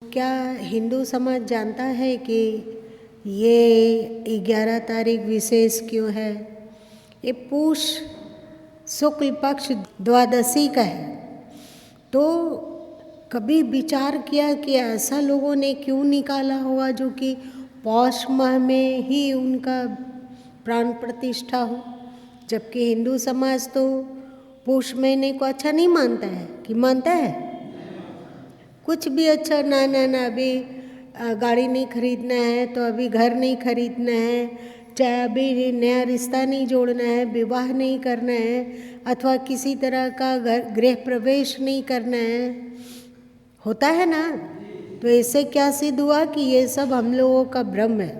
क्या हिंदू समाज जानता है कि ये 11 तारीख विशेष क्यों है? ये पूष शुक्ल पक्ष द्वादशी का है। तो कभी विचार किया कि ऐसा लोगों ने क्यों निकाला हुआ जो कि पौष माह में ही उनका प्राण प्रतिष्ठा हो, जबकि हिंदू समाज तो पूष महीने को अच्छा नहीं मानता है। कि मानता है कुछ भी अच्छा? ना ना ना, अभी गाड़ी नहीं खरीदना है तो अभी घर नहीं खरीदना है, चाहे अभी नया रिश्ता नहीं जोड़ना है, विवाह नहीं करना है, अथवा किसी तरह का गृह प्रवेश नहीं करना है। होता है ना? तो इससे क्या सिद्ध हुआ कि ये सब हम लोगों का भ्रम है।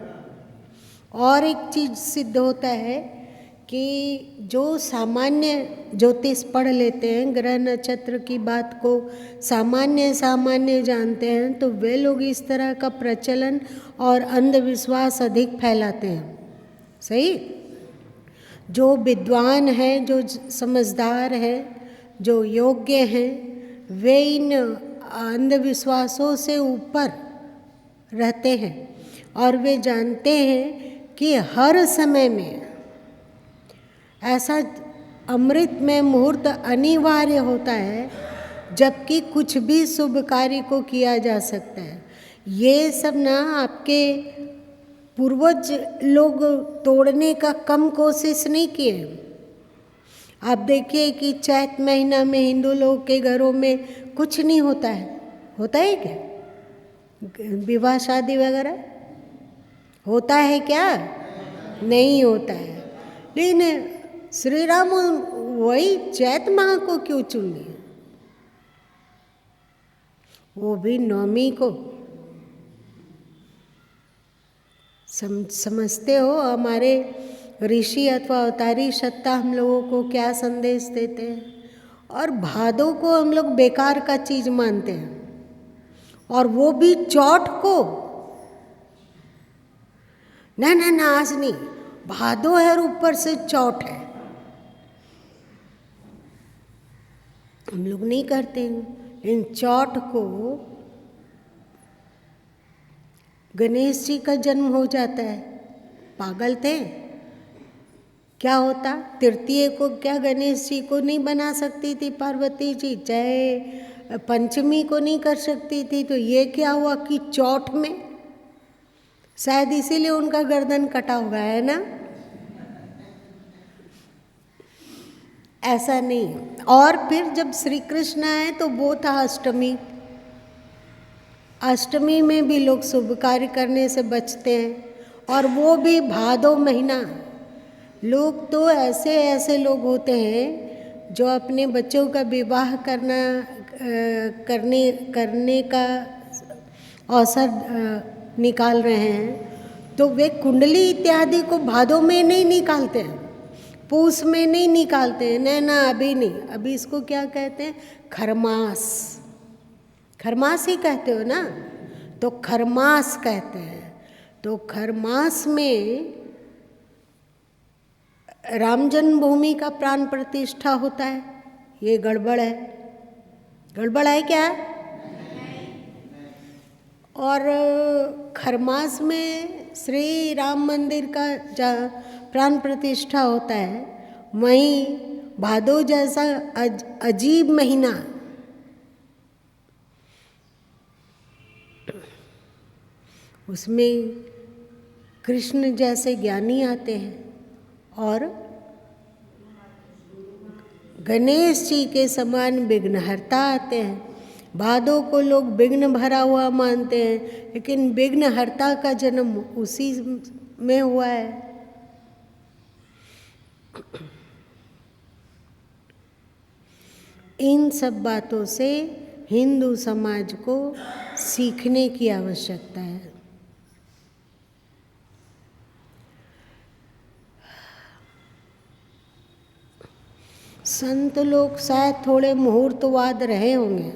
और एक चीज़ सिद्ध होता है कि जो सामान्य ज्योतिष पढ़ लेते हैं, ग्रह नक्षत्र की बात को सामान्य जानते हैं, तो वे लोग इस तरह का प्रचलन और अंधविश्वास अधिक फैलाते हैं। सही? जो विद्वान है, जो समझदार है, जो योग्य हैं, वे इन अंधविश्वासों से ऊपर रहते हैं और वे जानते हैं कि हर समय में ऐसा अमृत में मुहूर्त अनिवार्य होता है, जबकि कुछ भी शुभ कार्य को किया जा सकता है। ये सब ना आपके पूर्वज लोग तोड़ने का कम कोशिश नहीं किए। आप देखिए कि चैत महीना में हिंदू लोग के घरों में कुछ नहीं होता है। होता है क्या? विवाह शादी वगैरह होता है क्या? नहीं होता है। लेकिन श्री राम वही चैत माह को क्यों चुन लिया? वो भी नवमी को। समझते हो हमारे ऋषि अथवा अवतारी सत्ता हम लोगों को क्या संदेश देते हैं? और भादों को हम लोग बेकार का चीज मानते हैं, और वो भी चौथ को। ना ना ना, आज नहीं, भादो है और ऊपर से चौथ है। हम लोग नहीं करते हैं। लेकिन चौथ को गणेश जी का जन्म हो जाता है। पागल थे क्या? होता तृतीय को क्या गणेश जी को नहीं बना सकती थी पार्वती जी? चाहे पंचमी को नहीं कर सकती थी? तो ये क्या हुआ कि चौथ में? शायद इसीलिए उनका गर्दन कटा हुआ है ना। ऐसा नहीं। और फिर जब श्री कृष्ण आए तो वो था अष्टमी। अष्टमी में भी लोग शुभ कार्य करने से बचते हैं, और वो भी भादो महीना। लोग तो ऐसे ऐसे लोग होते हैं जो अपने बच्चों का विवाह करने का अवसर निकाल रहे हैं, तो वे कुंडली इत्यादि को भादों में नहीं निकालते हैं, पूस में नहीं निकालते हैं। नहीं ना, अभी नहीं। अभी इसको क्या कहते हैं? खरमास। खरमास ही कहते हो ना? तो खरमास कहते हैं। तो खरमास में राम जन्मभूमि का प्राण प्रतिष्ठा होता है। ये गड़बड़ है। गड़बड़ है क्या? और खरमास में श्री राम मंदिर का प्राण प्रतिष्ठा होता है। वहीं भादो जैसा अजीब महीना, उसमें कृष्ण जैसे ज्ञानी आते हैं और गणेश जी के समान विघ्नहर्ता आते हैं। भादों को लोग विघ्न भरा हुआ मानते हैं, लेकिन विघ्नहर्ता का जन्म उसी में हुआ है। इन सब बातों से हिंदू समाज को सीखने की आवश्यकता है। संत लोग शायद थोड़े मुहूर्तवाद रहे होंगे।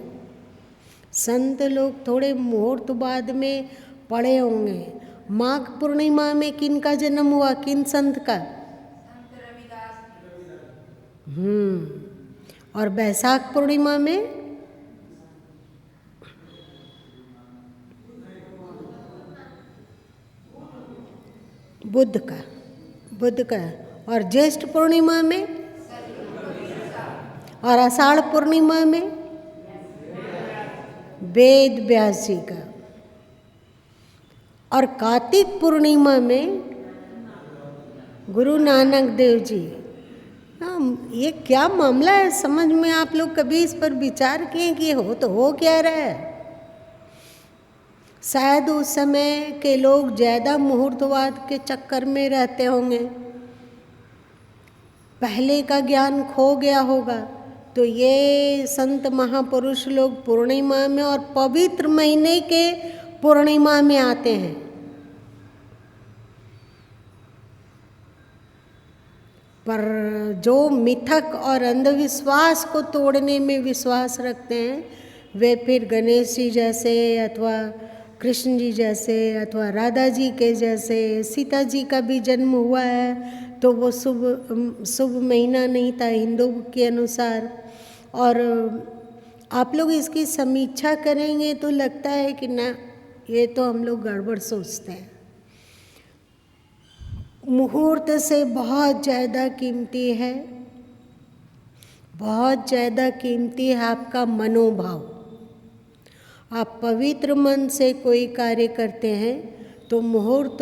संत लोग थोड़े मुहूर्तवाद में पड़े होंगे। माघ पूर्णिमा में किन का जन्म हुआ? किन संत का? और बैसाख पूर्णिमा में बुध का। और ज्येष्ठ पूर्णिमा में और आषाढ़ पूर्णिमा में वेद व्यास जी का। और कार्तिक पूर्णिमा में गुरु नानक देव जी। ये क्या मामला है, समझ में आप लोग कभी इस पर विचार किए कि हो तो हो क्या रहा है? शायद उस समय के लोग ज़्यादा मुहूर्तवाद के चक्कर में रहते होंगे, पहले का ज्ञान खो गया होगा। तो ये संत महापुरुष लोग पूर्णिमा में और पवित्र महीने के पूर्णिमा में आते हैं। पर जो मिथक और अंधविश्वास को तोड़ने में विश्वास रखते हैं, वे फिर गणेश जी जैसे अथवा कृष्ण जी जैसे अथवा राधा जी के जैसे, सीता जी का भी जन्म हुआ है तो वो शुभ महीना नहीं था हिंदू के अनुसार। और आप लोग इसकी समीक्षा करेंगे तो लगता है कि ना, ये तो हम लोग गड़बड़ सोचते हैं। मुहूर्त से बहुत ज़्यादा कीमती है, बहुत ज़्यादा कीमती है आपका मनोभाव। आप पवित्र मन से कोई कार्य करते हैं तो मुहूर्त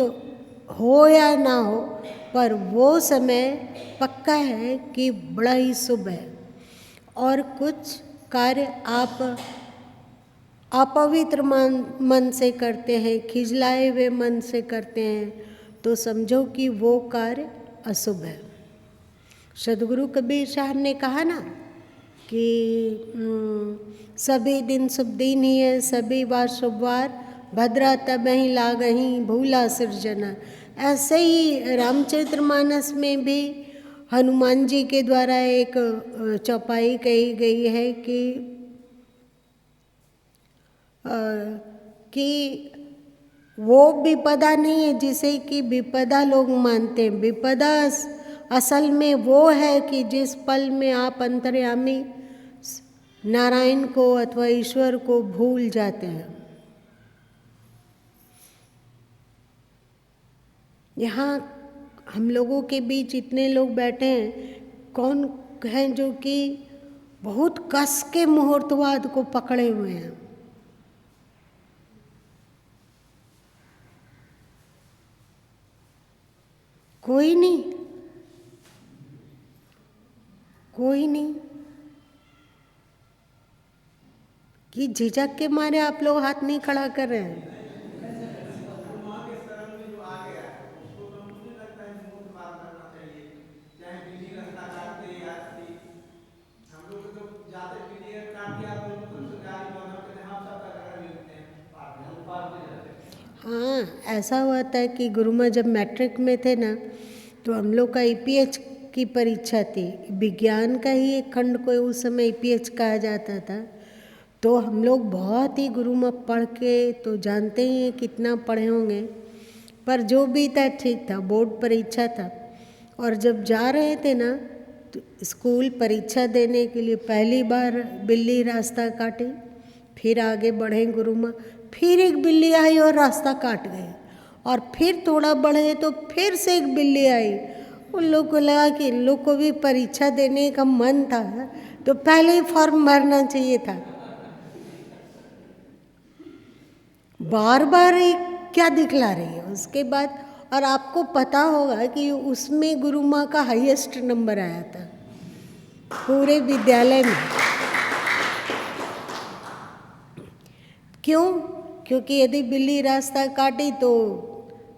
हो या ना हो, पर वो समय पक्का है कि बड़ा ही शुभ है। और कुछ कार्य आप अपवित्र मन से करते हैं, खिजलाए हुए मन से करते हैं, तो समझो कि वो कार्य अशुभ है। सदगुरु कबीर साहब ने कहा ना कि सभी दिन शुभ दिन ही है, सभी बार शुभ वार, भद्रा तब ही लागही भूला सिरजना। ऐसे ही रामचरितमानस में भी हनुमान जी के द्वारा एक चौपाई कही गई है कि वो विपदा नहीं है जिसे कि विपदा लोग मानते हैं। विपदा असल में वो है कि जिस पल में आप अंतर्यामी नारायण को अथवा ईश्वर को भूल जाते हैं। यहाँ हम लोगों के बीच इतने लोग बैठे हैं, कौन हैं जो कि बहुत कस के मुहूर्तवाद को पकड़े हुए हैं? कोई नहीं, कोई नहीं। कि झिझक के मारे आप लोग हाथ नहीं खड़ा कर रहे हैं? हाँ, ऐसा हुआ था कि गुरुमा जब मैट्रिक में थे ना, तो हम लोग का ईपीएच की परीक्षा थी। विज्ञान का ही एक खंड को उस समय ईपीएच कहा जाता था। तो हम लोग बहुत ही गुरुमा पढ़ के, तो जानते ही हैं कितना पढ़े होंगे, पर जो भी था ठीक था। बोर्ड परीक्षा था और जब जा रहे थे ना तो स्कूल परीक्षा देने के लिए पहली बार बिल्ली रास्ता काटी, फिर आगे बढ़े गुरुमा, फिर एक बिल्ली आई और रास्ता काट गई, और फिर थोड़ा बढ़े तो फिर से एक बिल्ली आई। उन लोग को लगा कि इन लोग को भी परीक्षा देने का मन था तो पहले ही फॉर्म भरना चाहिए था। बार बार एक क्या दिखला रही है उसके बाद। और आपको पता होगा कि उसमें गुरु माँ का हाईएस्ट नंबर आया था पूरे विद्यालय में। क्यों? क्योंकि यदि बिल्ली रास्ता काटी तो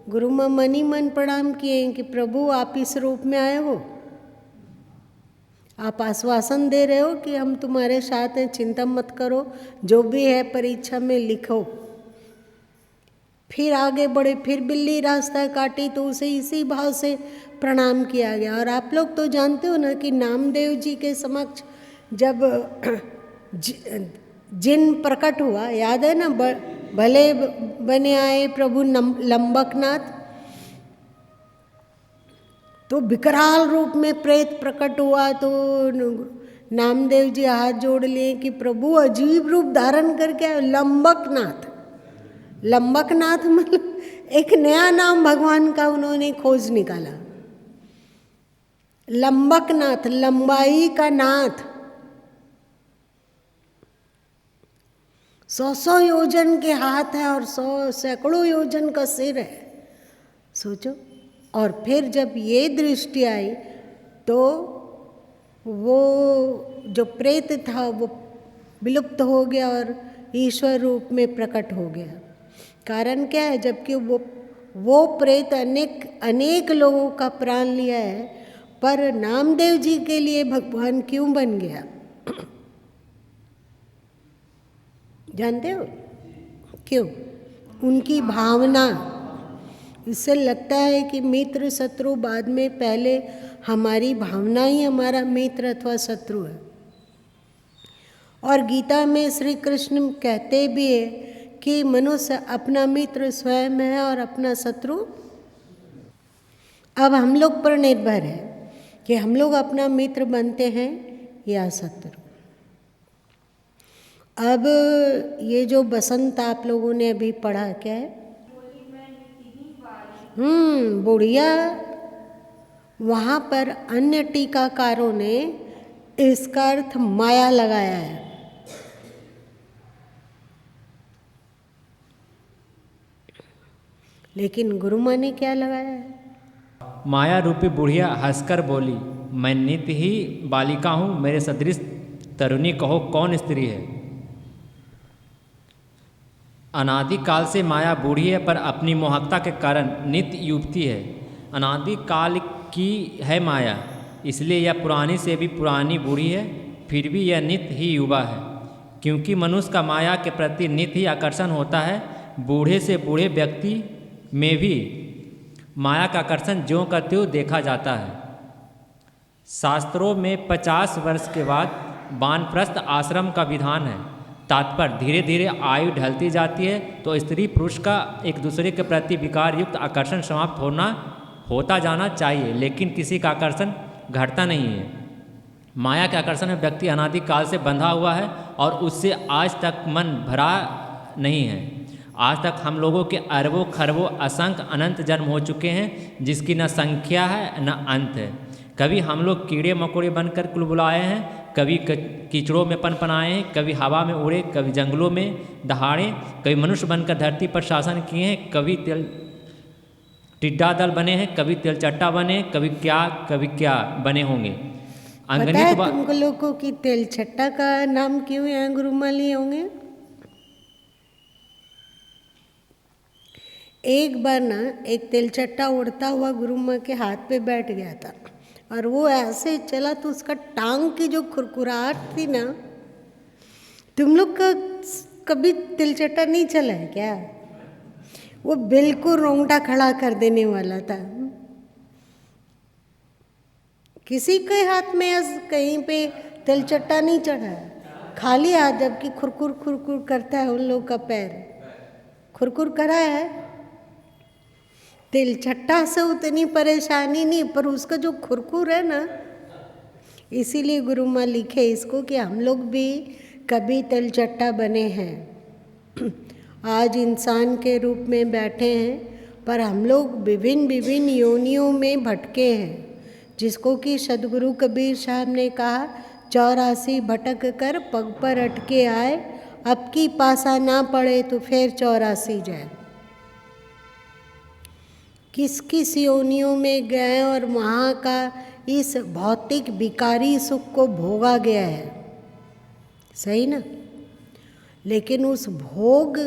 गुरु माँ मन ही मन प्रणाम किए कि प्रभु आप इस रूप में आए हो, आप आश्वासन दे रहे हो कि हम तुम्हारे साथ हैं, चिंता मत करो, जो भी है परीक्षा में लिखो। फिर आगे बढ़े, फिर बिल्ली रास्ता काटी तो उसे इसी भाव से प्रणाम किया गया। और आप लोग तो जानते हो ना कि नामदेव जी के समक्ष जब जिन प्रकट हुआ, याद है ना, भले बने आए प्रभु लंबकनाथ, तो विकराल रूप में प्रेत प्रकट हुआ। तो नामदेव जी हाथ जोड़ लिए कि प्रभु अजीब रूप धारण करके आए, लंबकनाथ। लंबकनाथ मतलब एक नया नाम भगवान का उन्होंने खोज निकाला, लंबकनाथ, लंबाई का नाथ। 100 योजन के हाथ है और 100 सैकड़ों योजन का सिर है, सोचो। और फिर जब ये दृष्टि आई तो वो जो प्रेत था वो विलुप्त हो गया और ईश्वर रूप में प्रकट हो गया। कारण क्या है? जबकि वो प्रेत अनेक लोगों का प्राण लिया है, पर नामदेव जी के लिए भगवान क्यों बन गया? जानते हो क्यों? उनकी भावना। इससे लगता है कि मित्र शत्रु बाद में, पहले हमारी भावना ही हमारा मित्र अथवा शत्रु है। और गीता में श्री कृष्ण कहते भी है कि मनुष्य अपना मित्र स्वयं है और अपना शत्रु। अब हम लोग पर निर्भर है कि हम लोग अपना मित्र बनते हैं या शत्रु। अब ये जो बसंत आप लोगों ने अभी पढ़ा, क्या है? बुढ़िया। वहाँ पर अन्य टीकाकारों ने इसका अर्थ माया लगाया है। लेकिन गुरु माँ ने क्या लगाया है? माया रूपी बुढ़िया हंसकर बोली, मैं नित्य ही बालिका हूँ, मेरे सदृश तरुणी कहो कौन स्त्री है। अनादिकाल से माया बूढ़ी है, पर अपनी मोहकता के कारण नित्य युवती है। अनादिकाल की है माया, इसलिए यह पुरानी से भी पुरानी बूढ़ी है, फिर भी यह नित्य ही युवा है। क्योंकि मनुष्य का माया के प्रति नित्य ही आकर्षण होता है। बूढ़े से बूढ़े व्यक्ति में भी माया का आकर्षण ज्यों का त्यों देखा जाता है। शास्त्रों में 50 वर्ष के बाद वानप्रस्थ आश्रम का विधान है। तात्पर्य, धीरे धीरे आयु ढलती जाती है तो स्त्री पुरुष का एक दूसरे के प्रति विकार युक्त आकर्षण समाप्त होता जाना चाहिए, लेकिन किसी का आकर्षण घटता नहीं है। माया के आकर्षण में व्यक्ति अनादिकाल से बंधा हुआ है और उससे आज तक मन भरा नहीं है। आज तक हम लोगों के अरबों खरबों असंख्य अनंत जन्म हो चुके हैं, जिसकी न संख्या है न अंत है। कभी हम लोग कीड़े मकोड़े बनकर कुलबुलाए हैं, कभी कीचड़ों में पनपनाए हैं, कभी हवा में उड़े, कभी जंगलों में दहाड़े, कभी मनुष्य बनकर धरती पर शासन किए हैं, कभी टिड्डा दल बने हैं, कभी तेलचट्टा बने, कभी क्या बने होंगे। पता है तुम लोगों की तेलचट्टा का नाम क्यों यहाँ गुरु माँ लिए होंगे? एक बार ना एक तेलचट्टा उड़ता हुआ गुरु माँ के हाथ पे बैठ गया था और वो ऐसे चला तो उसका टांग की जो खुरखुराहट थी ना, तुम लोग का कभी तिलचट्टा नहीं चला है क्या? वो बिल्कुल रोंगटा खड़ा कर देने वाला था। किसी के हाथ में कहीं पे तिलचट्टा नहीं चढ़ा है, खाली हाथ, जबकि खुरखुर खुरखुर करता है उन लोग का पैर। खुरखुर करा है, तिलचट्टा से उतनी परेशानी नहीं, पर उसका जो खुरखुर है ना, इसीलिए गुरु माँ लिखे इसको कि हम लोग भी कभी तिलचट्टा बने हैं। आज इंसान के रूप में बैठे हैं, पर हम लोग विभिन्न विभिन्न योनियों में भटके हैं, जिसको कि सदगुरु कबीर साहब ने कहा, 84 भटक कर पग पर अटके आए, अब की पासा ना पड़े तो फिर 84 जाए। किस किस योनियों में गए और वहाँ का इस भौतिक विकारी सुख को भोगा गया है, सही ना? लेकिन उस भोग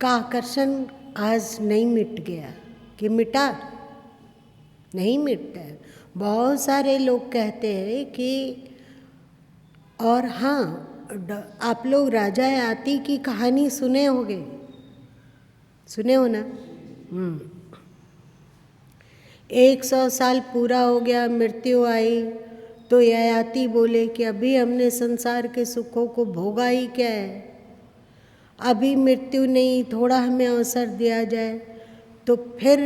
का आकर्षण आज नहीं मिट गया कि मिटा? नहीं मिटता है। बहुत सारे लोग कहते हैं कि, और हाँ, आप लोग राजा याति की कहानी सुने होंगे, सुने हो ना? 100 साल पूरा हो गया, मृत्यु आई तो ययाति बोले कि अभी हमने संसार के सुखों को भोगा ही क्या है, अभी मृत्यु नहीं, थोड़ा हमें अवसर दिया जाए। तो फिर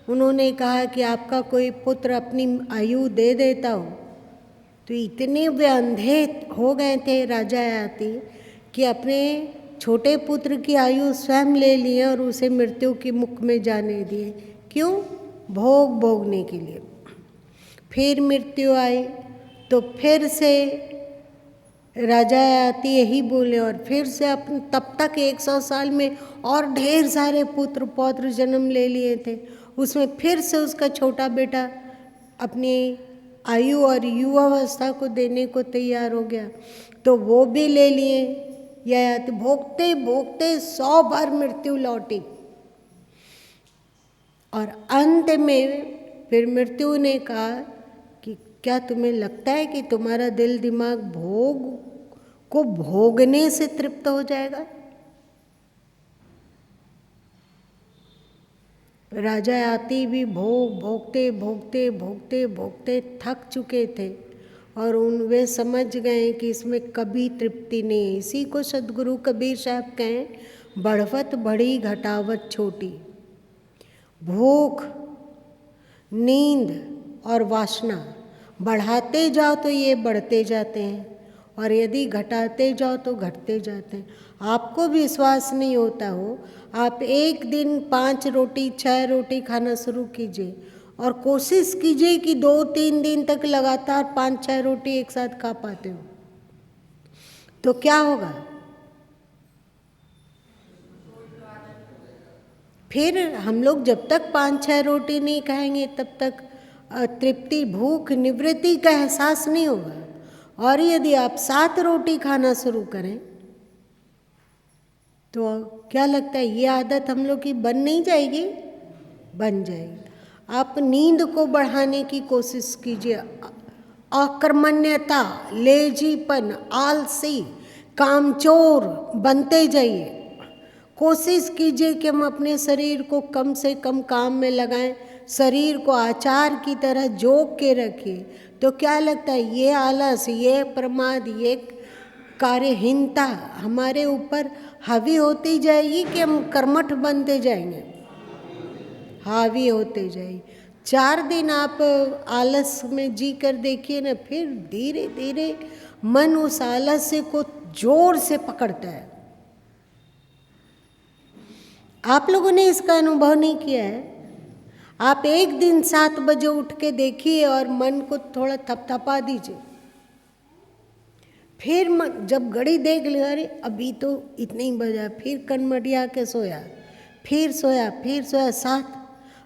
उन्होंने कहा कि आपका कोई पुत्र अपनी आयु दे देता हो। तो इतने वे अंधे हो गए थे राजा ययाति कि अपने छोटे पुत्र की आयु स्वयं ले लिए और उसे मृत्यु के मुख में जाने दिए। क्यों? भोग भोगने के लिए। फिर मृत्यु आई तो फिर से राजा आती यही बोले और फिर से अपन तब तक 100 साल में और ढेर सारे पुत्र पौत्र जन्म ले लिए थे। उसमें फिर से उसका छोटा बेटा अपनी आयु और युवावस्था को देने को तैयार हो गया, तो वो भी ले लिए। या तो भोगते भोगते 100 बार मृत्यु लौटी और अंत में फिर मृत्यु ने कहा कि क्या तुम्हें लगता है कि तुम्हारा दिल दिमाग भोग को भोगने से तृप्त हो जाएगा? राजा आती भी भोग भोगते भोगते भोगते भोगते थक चुके थे और वे समझ गए कि इसमें कभी तृप्ति नहीं है। इसी को सद्गुरु कबीर साहब कहें, बढ़वत बड़ी घटावत छोटी। भूख, नींद और वासना बढ़ाते जाओ तो ये बढ़ते जाते हैं और यदि घटाते जाओ तो घटते जाते हैं। आपको विश्वास नहीं होता हो, आप एक दिन 5 रोटी 6 रोटी खाना शुरू कीजिए और कोशिश कीजिए कि 2-3 दिन तक लगातार 5-6 रोटी एक साथ खा पाते हो, तो क्या होगा? फिर हम लोग जब तक 5-6 रोटी नहीं खाएंगे तब तक तृप्ति, भूख, निवृत्ति का एहसास नहीं होगा। और यदि आप 7 रोटी खाना शुरू करें तो क्या लगता है ये आदत हम लोग की बन नहीं जाएगी? बन जाएगी। आप नींद को बढ़ाने की कोशिश कीजिए। अकर्मण्यता, लेजीपन, आलसी, कामचोर बनते जाइए। कोशिश कीजिए कि हम अपने शरीर को कम से कम काम में लगाएं, शरीर को आचार की तरह जोक के रखिए। तो क्या लगता है ये आलस, ये प्रमाद, ये कार्यहीनता हमारे ऊपर हावी होती जाएगी कि हम कर्मठ बनते जाएंगे? हावी होते जाएगी। 4 दिन आप आलस में जी कर देखिए ना, फिर धीरे धीरे मन उस आलस्य को जोर से पकड़ता है। आप लोगों ने इसका अनुभव नहीं किया है? आप एक दिन 7 बजे उठ के देखिए और मन को थोड़ा थपथपा दीजिए। फिर जब घड़ी देख लिया, अरे अभी तो इतने ही बजा, फिर कनमटिया के सोया, फिर सोया, फिर सोया 7,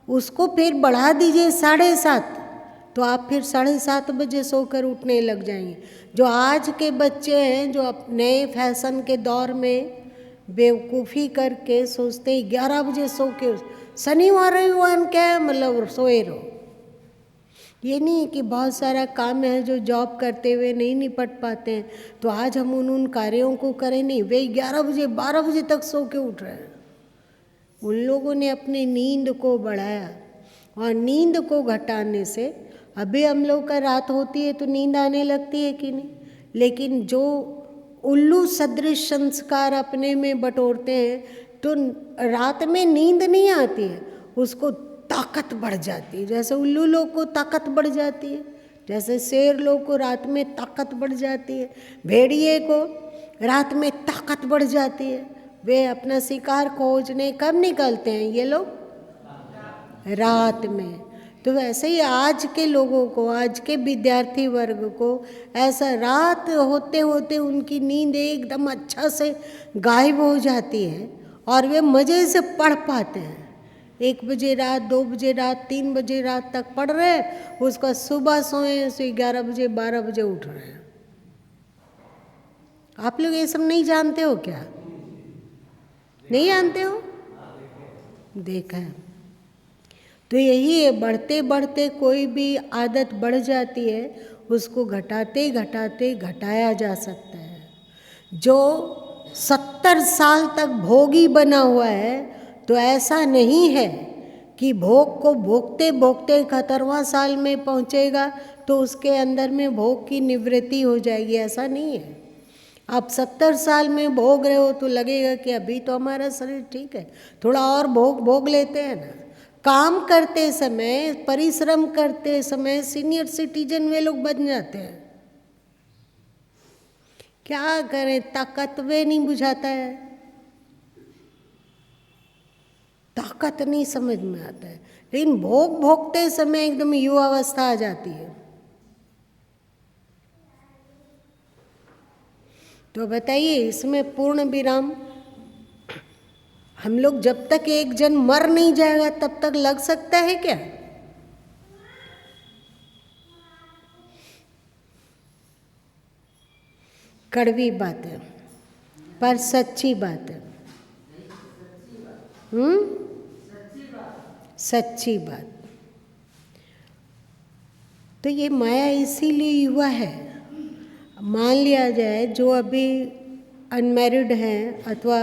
उसको फिर बढ़ा दीजिए 7:30, तो आप फिर 7:30 बजे सोकर उठने लग जाएंगे। जो आज के बच्चे हैं जो नए फैशन के दौर में बेवकूफ़ी करके सोचते हैं 11 बजे सो के, शनिवार रविवार क्या है मतलब सोए रहो। ये नहीं है कि बहुत सारा काम है जो जॉब करते हुए नहीं निपट पाते हैं, तो आज हम उन कार्यों को करें नहीं। वे 11 बजे 12 बजे तक सो के उठ रहे हैं। उन लोगों ने अपनी नींद को बढ़ाया और नींद को घटाने से अभी हम लोग का रात होती है तो नींद आने लगती है कि नहीं, लेकिन जो उल्लू सदृश संस्कार अपने में बटोरते हैं तो रात में नींद नहीं आती है, उसको ताकत बढ़ जाती है। जैसे उल्लू लोग को ताकत बढ़ जाती है, जैसे शेर लोग को रात में ताकत बढ़ जाती है, भेड़िए को रात में ताकत बढ़ जाती है। वे अपना शिकार खोजने कब निकलते हैं ये लोग? रात में। तो वैसे ही आज के लोगों को, आज के विद्यार्थी वर्ग को ऐसा रात होते होते उनकी नींद एकदम अच्छा से गायब हो जाती है और वे मज़े से पढ़ पाते हैं। 1 बजे रात, 2 बजे रात, 3 बजे रात तक पढ़ रहे हैं, उसका सुबह सोए से 11 बजे 12 बजे उठ रहे हैं। आप लोग ये सब नहीं जानते हो क्या? नहीं जानते हो? देखा है। तो यही है, बढ़ते बढ़ते कोई भी आदत बढ़ जाती है, उसको घटाते घटाते घटाया जा सकता है। जो 70 साल तक भोगी बना हुआ है, तो ऐसा नहीं है कि भोग को भोगते भोगते 71वां साल में पहुंचेगा तो उसके अंदर में भोग की निवृत्ति हो जाएगी, ऐसा नहीं है। आप 70 साल में भोग रहे हो तो लगेगा कि अभी तो हमारा शरीर ठीक है, थोड़ा और भोग लेते हैं ना। काम करते समय, परिश्रम करते समय सीनियर सिटीजन वे लोग बन जाते हैं। क्या करें, ताकत वे नहीं बुझाता है। ताकत नहीं समझ में आता है, लेकिन भोगते समय एकदम युवावस्था आ जाती है। तो बताइए इसमें पूर्ण विराम, हम लोग जब तक एक जन मर नहीं जाएगा तब तक लग सकता है क्या? कड़वी बात है पर सच्ची बात है। सच्ची बात। तो ये माया इसीलिए हुआ है। मान लिया जाए जो अभी अनमैरिड हैं अथवा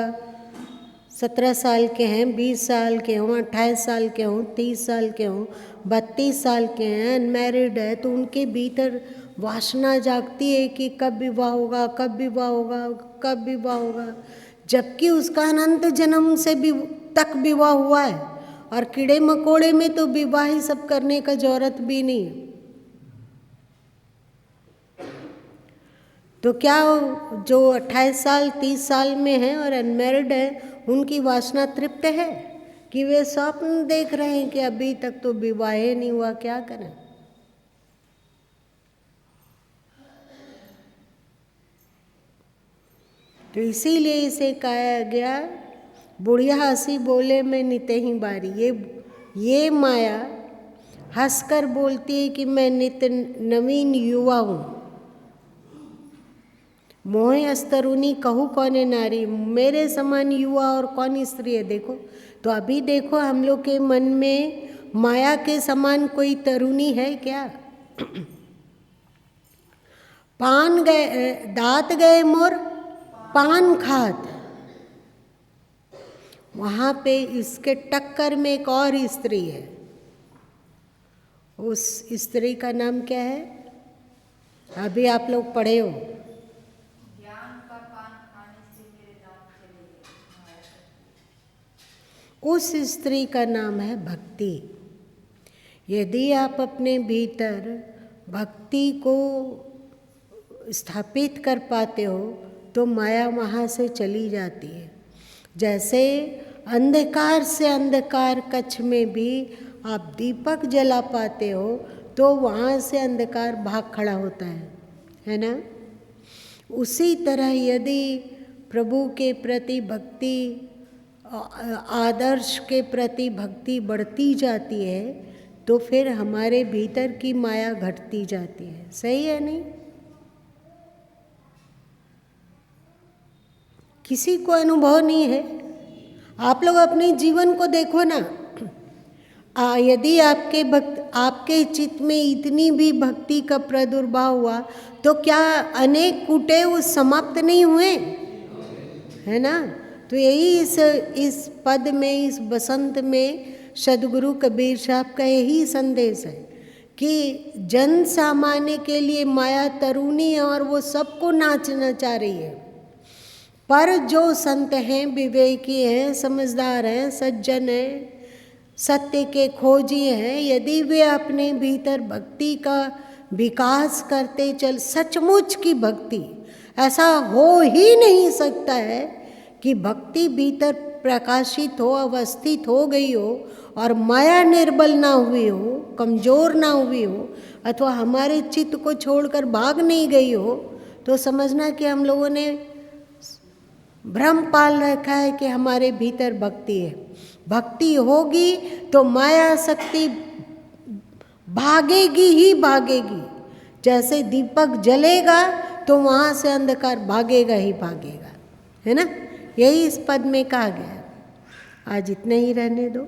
17 साल के हैं, 20 साल के हों, 28 साल के हों, 30 साल के हों, 32 साल के हैं, अनमैरिड है, तो उनके भीतर वासना जागती है कि कब विवाह होगा, कब विवाह होगा, कब विवाह होगा, जबकि उसका अनंत जन्म से भी तक विवाह हुआ है। और कीड़े मकोड़े में तो विवाह ही सब करने का जरूरत भी नहीं है। तो क्या जो 28 साल 30 साल में है और अनमैरिड है, उनकी वासना तृप्त है कि वे स्वप्न देख रहे हैं कि अभी तक तो विवाह ही नहीं हुआ, क्या करें? तो इसीलिए इसे कहा गया बुढ़िया हंसी बोले मैं नित्य ही बारी। ये माया हंसकर बोलती है कि मैं नित्य नवीन युवा हूँ। मोहे अस्तरुणी कहूँ कौन नारी, मेरे समान युवा और कौन स्त्री है। देखो तो अभी देखो हम लोग के मन में माया के समान कोई तरुणी है क्या? पान गए दांत गए मोर पान खात, वहाँ पे इसके टक्कर में एक और स्त्री है। उस स्त्री का नाम क्या है? अभी आप लोग पढ़े हो, उस स्त्री का नाम है भक्ति। यदि आप अपने भीतर भक्ति को स्थापित कर पाते हो तो माया वहाँ से चली जाती है। जैसे अंधकार से अंधकार कक्ष में भी आप दीपक जला पाते हो तो वहाँ से अंधकार भाग खड़ा होता है ना? उसी तरह यदि प्रभु के प्रति भक्ति, आदर्श के प्रति भक्ति बढ़ती जाती है तो फिर हमारे भीतर की माया घटती जाती है। सही है नहीं? किसी को अनुभव नहीं है? आप लोग अपने जीवन को देखो ना। यदि आपके चित्त में इतनी भी भक्ति का प्रादुर्भाव हुआ तो क्या अनेक कूटे उस समाप्त नहीं हुए, है ना? तो यही इस पद में, इस बसंत में सदगुरु कबीर साहब का यही संदेश है कि जन सामान्य के लिए माया तरुणी है और वो सबको नाचना चाह रही है। पर जो संत हैं, विवेकी हैं, समझदार हैं, सज्जन हैं, सत्य के खोजी हैं, यदि वे अपने भीतर भक्ति का विकास करते चल, सचमुच की भक्ति, ऐसा हो ही नहीं सकता है कि भक्ति भीतर प्रकाशित हो, अवस्थित हो गई हो और माया निर्बल ना हुई हो, कमजोर ना हुई हो, अथवा हमारे चित्त को छोड़कर भाग नहीं गई हो, तो समझना कि हम लोगों ने भ्रम पाल रखा है कि हमारे भीतर भक्ति है। भक्ति होगी तो माया शक्ति भागेगी ही भागेगी। जैसे दीपक जलेगा तो वहाँ से अंधकार भागेगा ही भागेगा, है ना? यही इस पद में कहा गया है। आज इतने ही रहने दो।